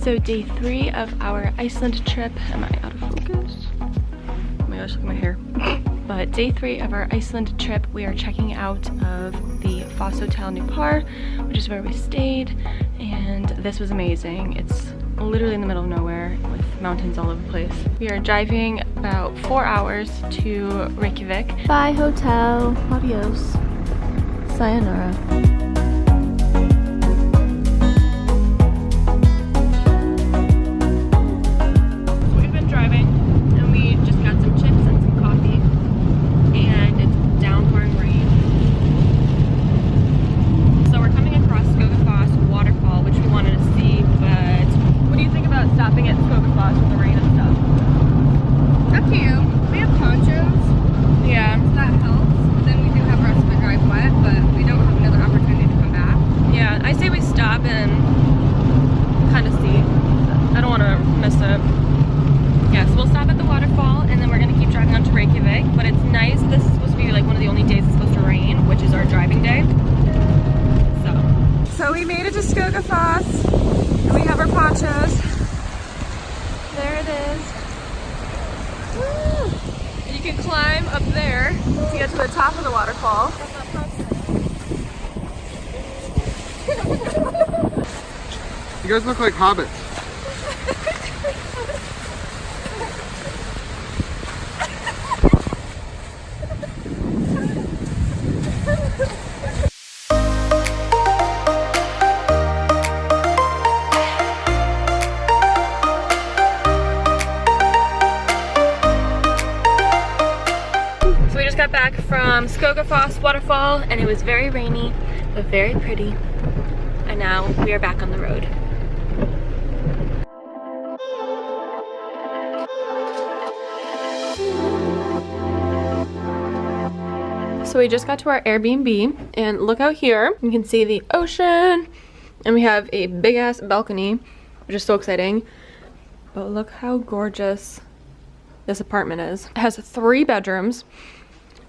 So day 3 of our Iceland trip. Am I out of focus? Oh my gosh, look at my hair. But day 3 of our Iceland trip, we are checking out of the Foss Hotel New Par, which is where we stayed, and this was amazing. It's literally in the middle of nowhere with mountains all over the place. We are driving about 4 hours to Reykjavik. Bye hotel, adios, sayonara. Stopping at Skogafoss with the rain and stuff. Up to you. We have ponchos. Yeah. So that helps. But then we do have our rest of the drive wet, but we don't have another opportunity to come back. Yeah, I say we stop and kind of see. I don't want to miss it. Yeah, so we'll stop at the waterfall and then we're going to keep driving on to Reykjavik. But it's nice. This is supposed to be like one of the only days it's supposed to rain, which is our driving day. So we made it to Skogafoss and we have our ponchos. There it is. Woo! You can climb up there to get to the top of the waterfall. You guys look like hobbits. Got back from Skogafoss waterfall and it was very rainy but very pretty, and now we are back on the road. So we just got to our Airbnb and look out here, you can see the ocean and we have a big ass balcony, which is so exciting. But look how gorgeous this apartment is. It has 3 bedrooms.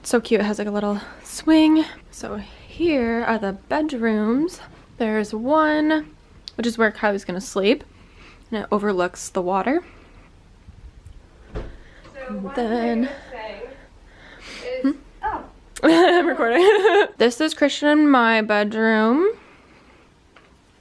So cute, it has like a little swing. So here are the bedrooms. There's one, which is where Kylie's gonna sleep, and it overlooks the water. So and then is, I'm recording. This is Christian and my bedroom.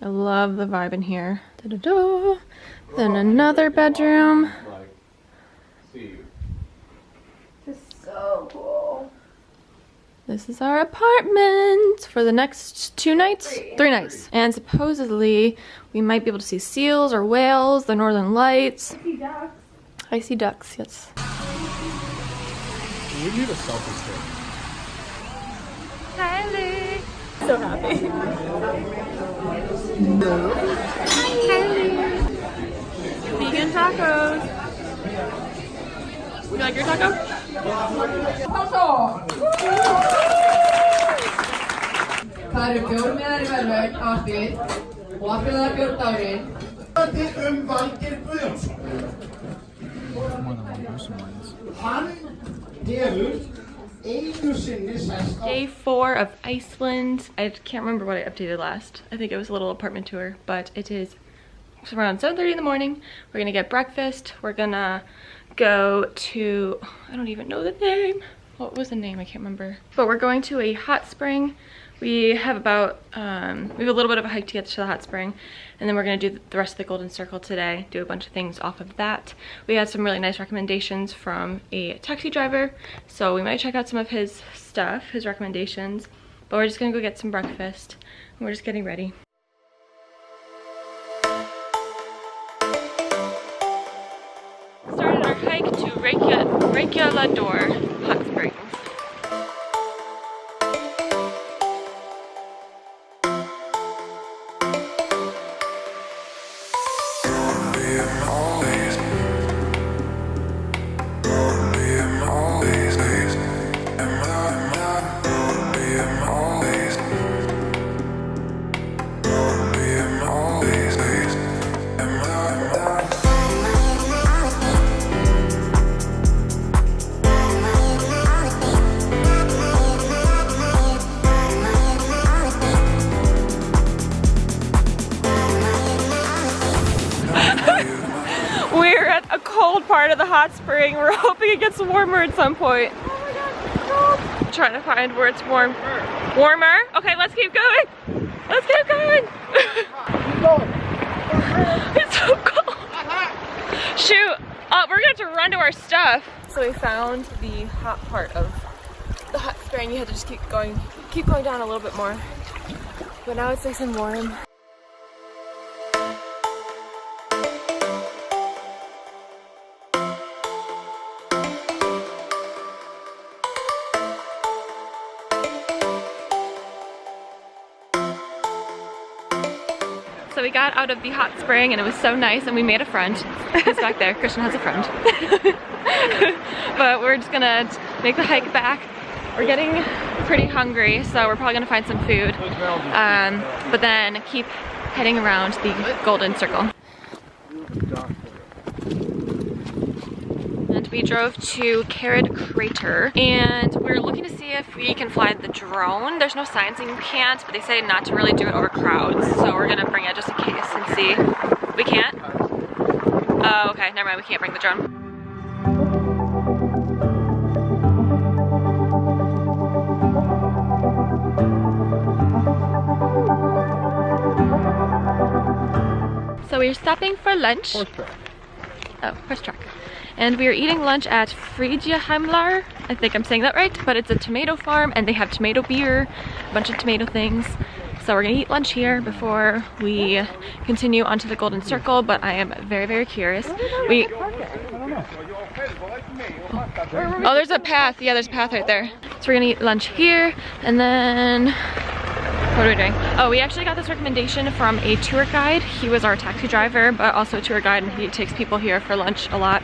I love the vibe in here. Da-da-da. Then another bedroom. This is so cool. This is our apartment for the next 2 nights? 3 nights. And supposedly we might be able to see seals or whales, the northern lights. I see ducks. I see ducks, yes. We need a selfie stick. Kylie! So happy. No. Hi, Kylie! Vegan tacos. Would you like your taco? Það eru 4 miðar í verðlaun á því og allir það 4 daginn. Valgeir Guðjónsson. Hann hefur einu sinni sest á... Day 4 of Iceland. I can't remember what I updated last. I think it was a little apartment tour, but it is around 7:30 in the morning. We're gonna get breakfast. We're gonna go to, I don't even know the name. What was the name? I can't remember. But we're going to a hot spring. We have about, we have a little bit of a hike to get to the hot spring, and then we're gonna do the rest of the Golden Circle today, do a bunch of things off of that. We had some really nice recommendations from a taxi driver, so we might check out some of his stuff, his recommendations, but we're just gonna go get some breakfast, and we're just getting ready. Started our hike to Reykjavik hot springs. hot spring. We're hoping it gets warmer at some point. Oh my God. Trying to find where it's warm. Warmer? Okay, let's keep going. Let's keep going. It's so cold. Shoot. We're gonna have to run to our stuff. So we found the hot part of the hot spring. You had to just keep going down a little bit more. But now it's nice and warm. So we got out of the hot spring and it was so nice and we made a friend. He's back there. Christian has a friend. But we're just gonna make the hike back. We're getting pretty hungry, so we're probably gonna find some food. But then keep heading around the Golden Circle. And we drove to Carrot Crater, and we're looking to see if we can fly the drone. There's no sign saying you can't, but they say not to really do it over crowds, so we're gonna bring it just in case and see. We can't? Oh, okay, never mind, we can't bring the drone. So we're stopping for lunch. Horse track. Oh, horse track. And we are eating lunch at Friedrichshaimlar. I think I'm saying that right, but it's a tomato farm and they have tomato beer, a bunch of tomato things. So we're gonna eat lunch here before we continue onto the Golden Circle, but I am very, very curious. Oh, there's a path. Yeah, there's a path right there. So we're gonna eat lunch here and then what are we doing? Oh, we actually got this recommendation from a tour guide. He was our taxi driver, but also a tour guide, and he takes people here for lunch a lot.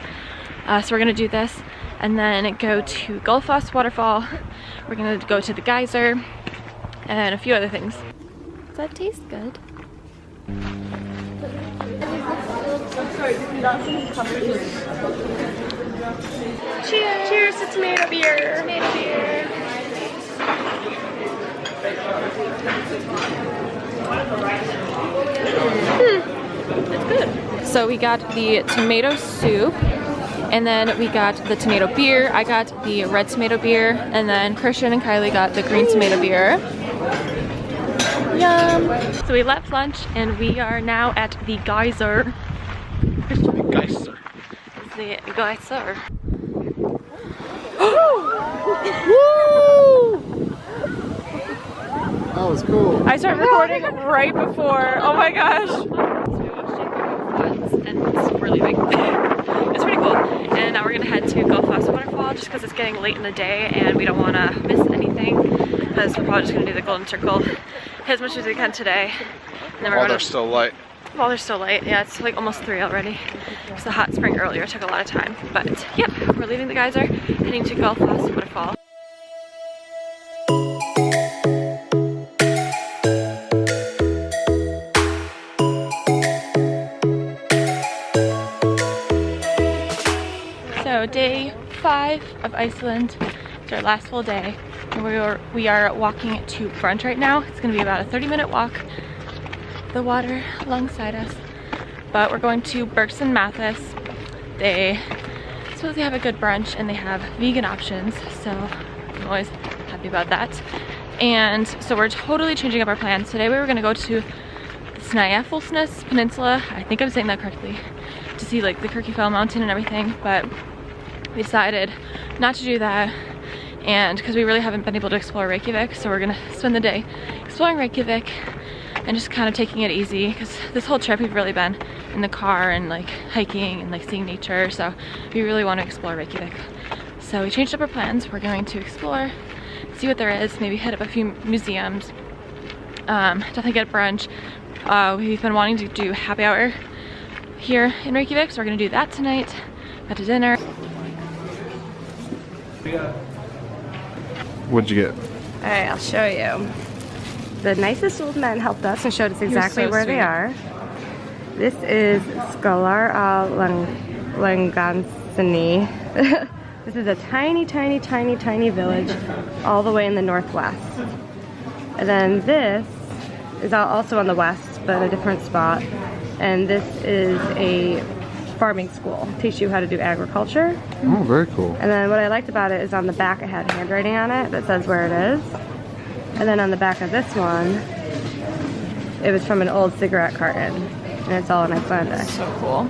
So we're gonna do this and then go to Skogafoss waterfall. We're gonna go to the geyser and a few other things. Does that taste good? Cheers! Cheers to tomato beer! Tomato beer! It's good. So we got the tomato soup, and then we got the tomato beer. I got the red tomato beer, and then Christian and Kylie got the green tomato beer. Yum! So we left lunch, and we are now at the geyser. The geyser. The geyser. That was cool. I started recording right before. Oh my gosh. So we watched Skogafoss and it's really big. It's pretty cool. And now we're gonna head to Skogafoss waterfall just because it's getting late in the day and we don't want to miss anything, because we're probably just gonna do the Golden Circle as much as we can today. And then While they're still light. While they're still late. Yeah, it's like almost 3 already. Because the hot spring earlier took a lot of time. But yep, we're leaving the geyser, heading to Skogafoss waterfall. So day 5 of Iceland. It's our last full day. And we are walking to brunch right now. It's gonna be about a 30-minute walk. The water alongside us. But we're going to Berks and Mathis. They suppose they have a good brunch and they have vegan options, so I'm always happy about that. And so we're totally changing up our plans. Today we were gonna go to the Snæfellsnes Peninsula, I think I'm saying that correctly, to see like the Kirkjufell mountain and everything, but we decided not to do that, and because we really haven't been able to explore Reykjavik, so we're gonna spend the day exploring Reykjavik and just kind of taking it easy, because this whole trip we've really been in the car and like hiking and like seeing nature, so we really want to explore Reykjavik. So we changed up our plans. We're going to explore, see what there is, maybe hit up a few museums, definitely get brunch. We've been wanting to do happy hour here in Reykjavik, so we're gonna do that tonight. Got to dinner. What'd you get? Alright, I'll show you. The nicest old men helped us and showed us exactly where they are. This is Skalar Langansini. This is a tiny, tiny, tiny, tiny village all the way in the northwest. And then this is also on the west, but in a different spot. And this is a farming school. Teach you how to do agriculture. Oh, very cool. And then what I liked about it is on the back it had handwriting on it that says where it is. And then on the back of this one, it was from an old cigarette carton. And it's all in Icelandic. So cool.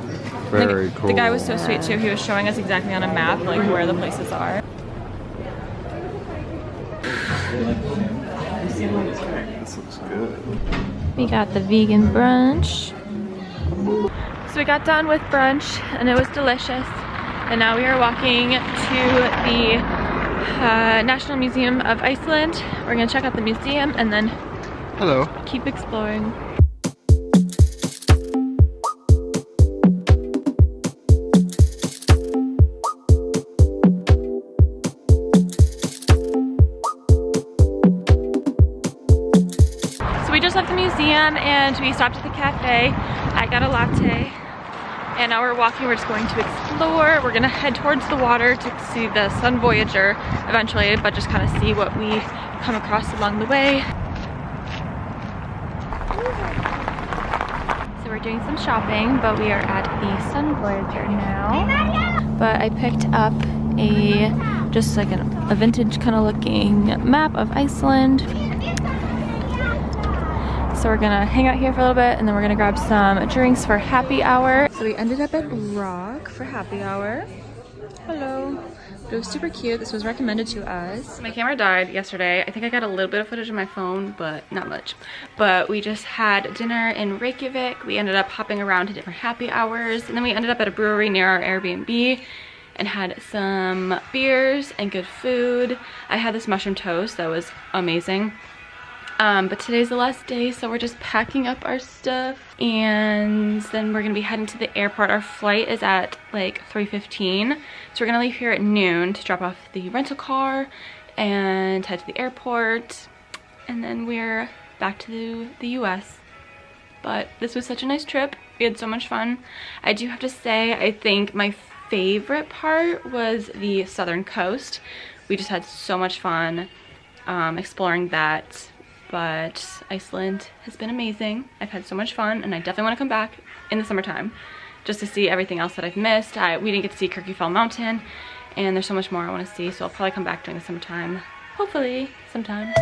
Very cool. The guy was so sweet too. He was showing us exactly on a map like where the places are. This looks good. We got the vegan brunch. So we got done with brunch and it was delicious. And now we are walking to the National Museum of Iceland. We're gonna check out the museum and then keep exploring. So we just left the museum and we stopped at the cafe. I got a latte. And now we're walking, we're just going to explore. We're gonna head towards the water to see the Sun Voyager eventually, but just kind of see what we come across along the way. So we're doing some shopping, but we are at the Sun Voyager now. But I picked up just like a vintage kind of looking map of Iceland. So we're gonna hang out here for a little bit and then we're gonna grab some drinks for happy hour. So we ended up at Rock for happy hour. Hello. But it was super cute. This was recommended to us. My camera died yesterday. I think I got a little bit of footage on my phone, but not much. But we just had dinner in Reykjavik. We ended up hopping around to different happy hours. And then we ended up at a brewery near our Airbnb and had some beers and good food. I had this mushroom toast that was amazing. But today's the last day, so we're just packing up our stuff and then we're gonna be heading to the airport. Our flight is at like 3:15, so we're gonna leave here at noon to drop off the rental car and head to the airport, and then we're back to the US. But this was such a nice trip. We had so much fun. I do have to say, I think my favorite part was the southern coast. We just had so much fun exploring that. But Iceland has been amazing. I've had so much fun and I definitely want to come back in the summertime just to see everything else that I've missed. We didn't get to see Kirkjufell Mountain and there's so much more I want to see, so I'll probably come back during the summertime, hopefully sometime.